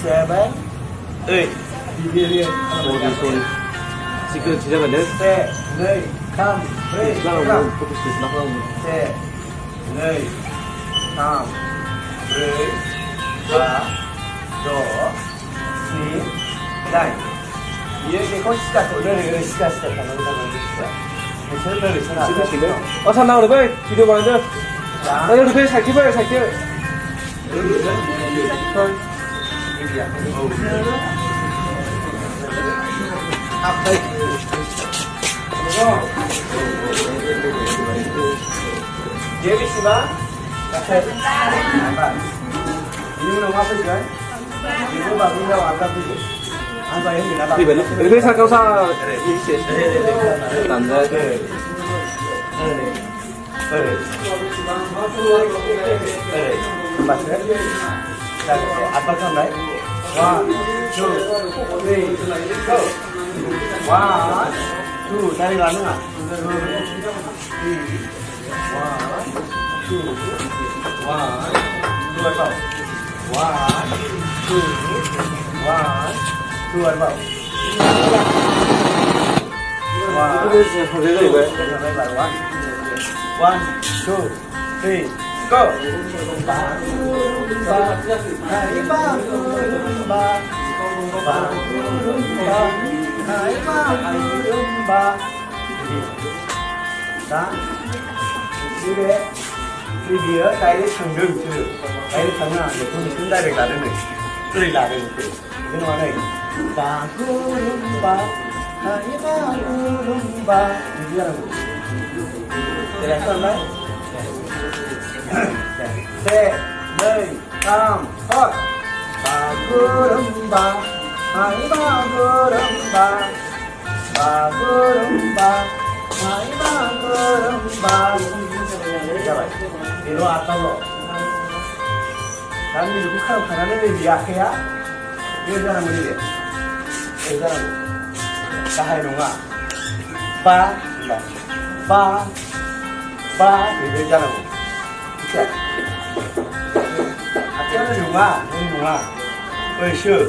seven, eight. Đi. 지금 지나가네. Xe, nơi, come, three, 지나가고 come. 포커스 지나가고. Xe, nơi, come, three, ba, 조, 시, 다이. 이렇게 시작, 오늘은 시작하는 거다. 설명을 전화. 참 나오는 거야. 비디오 보는데. 나 이렇게 잘 키워요, 잘 키워. Jadi sih ini udah apa sih kan? Ini barunya warga tuh. Anda yang di dalam. 이렇게 살까서 남자. Masih. Apa sampai? 1, 2, 3, go. 1, 2, dari mana? 1, 2, 1, 2 vào. 1, 2, 1, 2 vào. 1, 2, 3, go. Đó. Đi bia đây đấy thằng đường chứ. Đây thằng nào để con chúng ta được là đây này. Đây là đây này. Cái nó này. Ba rumba. Hai ba rumba. Đi ra đâu. Để làm sao đấy? Xe, nơi, tam, hot. Ba rumba. Hai ba rumba. Ba rumba. Hai ba rumba. Itu atau lo? Kami itu kan ini dia ya. Dia jangan beli. Jangan. Kahai nunga. Ba. Itu jangan. Oke. Akhirnya nunga. Bersih.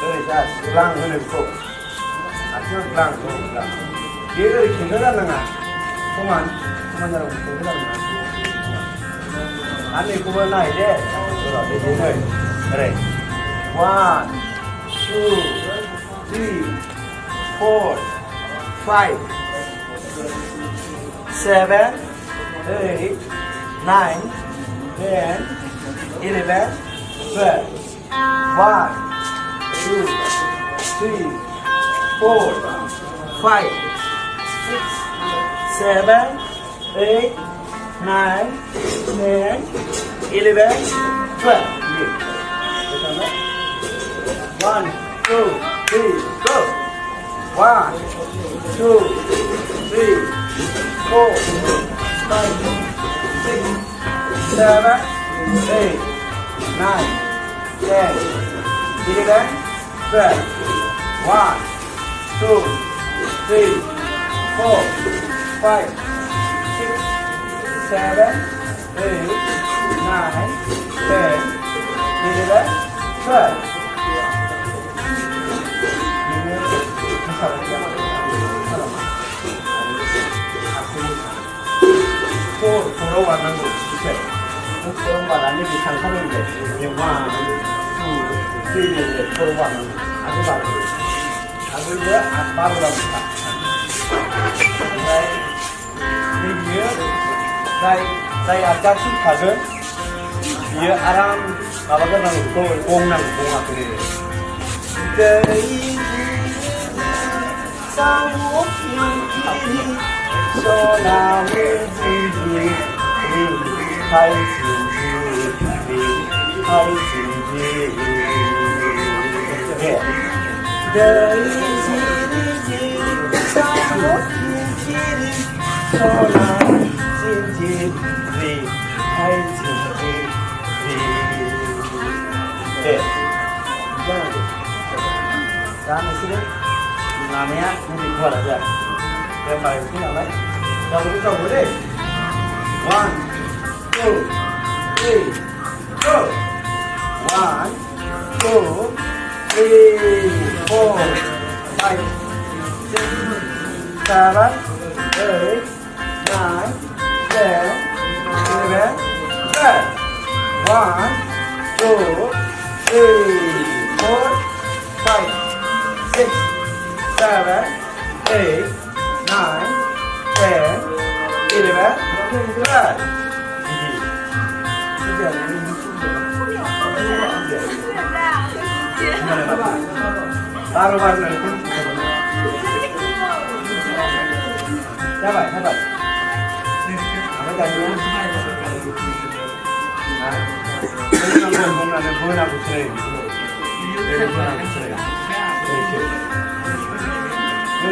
Bersih. Lang menengok. Akhirnya lang. Dia dari kendaraan nanga. Cuman 여러분 괜찮나? 아니 그거 나 이제 그래 1, 2, 3, 4, 5, 7, 8, 9, 10, 11, 12 1, 2, 3, 4, 5, 6, 7, 8, 9, 10, 11, 12. 1, 2, 3, go. 1, 2, 3, 4, 5, 6, 7, 8, 9, 10, 11, 12. 1, 2, 3, 4, 5, 7, 8, 9, 10, 11, 12. 또 돌아왔는 거 주세요. 돌아왔는 게 상상인데 영화 그 돌아왔는 거 아주 바로 아주 이제 바로랍니다. Đây agak susah dia aram apa kan gong aku ni. Dari sang ini soal ini hai dari sini sang ini soal Jangan sini, namanya ini buat aja. Kembali sini namanya. Coba boleh. 1, 2, 3, go. 1, 2, 2, 3, 4, 5, 6, 7, 8, 9, 10, 11, 12. 1, 2, 3, 4, 5, 6, 7, 8, 9, 10, 11, 12. 바로바로 나는 해봐 해봐 아무도 아니야 보나고 쳐요 이렇게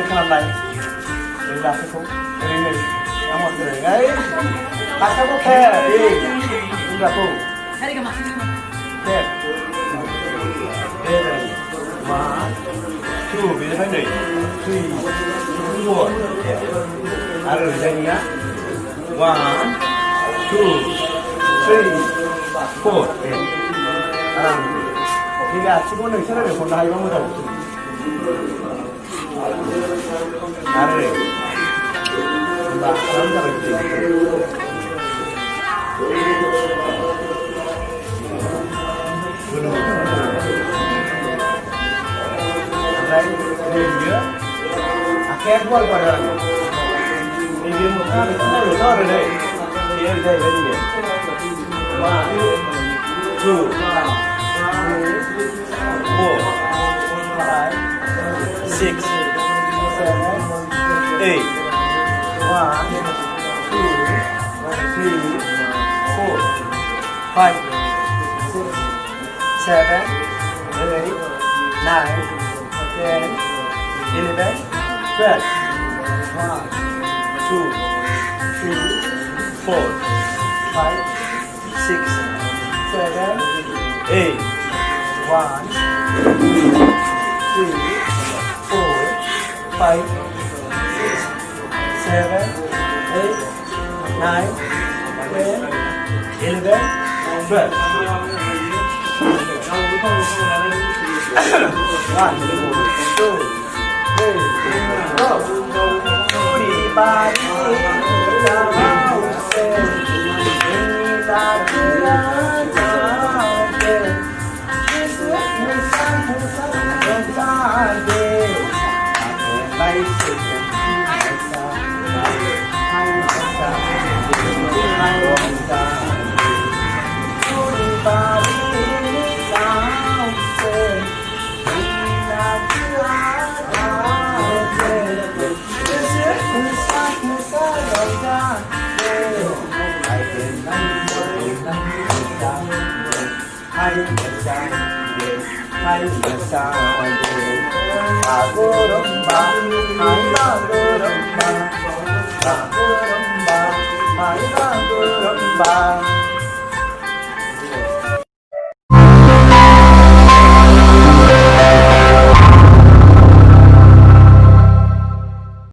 하면 많이 여기 놔두고 여기는 한번 들어요 맞춰볼게 여기 놔두고 다리가 막 셋, 넷, 1, 2, 밀반을 3, 4, 아래로 되니까 1, 2, 3, 4, 네가 치고는 체력을 본다 하기만 못하고 나를 나 남자가 있지 Kén qua qua rồi đi viên một cái nó được to rồi đây thì em đây với gì 1, 2, 3, 4, 5, 6, 7, 8 1, 2, 3, 4, 5, 6, 7, 8, 9, 10, 11, 12. 1, 2, 3, 4, 5, 6, 7, 8. 1, 2, 3, 4, 5, 6, 7, 8, 9, 10, 11, 12. 1, 2, 3, go! 우리 바디 나와오세 나들어가게 예수는 산타게 앞에 말씀 우리 바디 나와오세 Bye.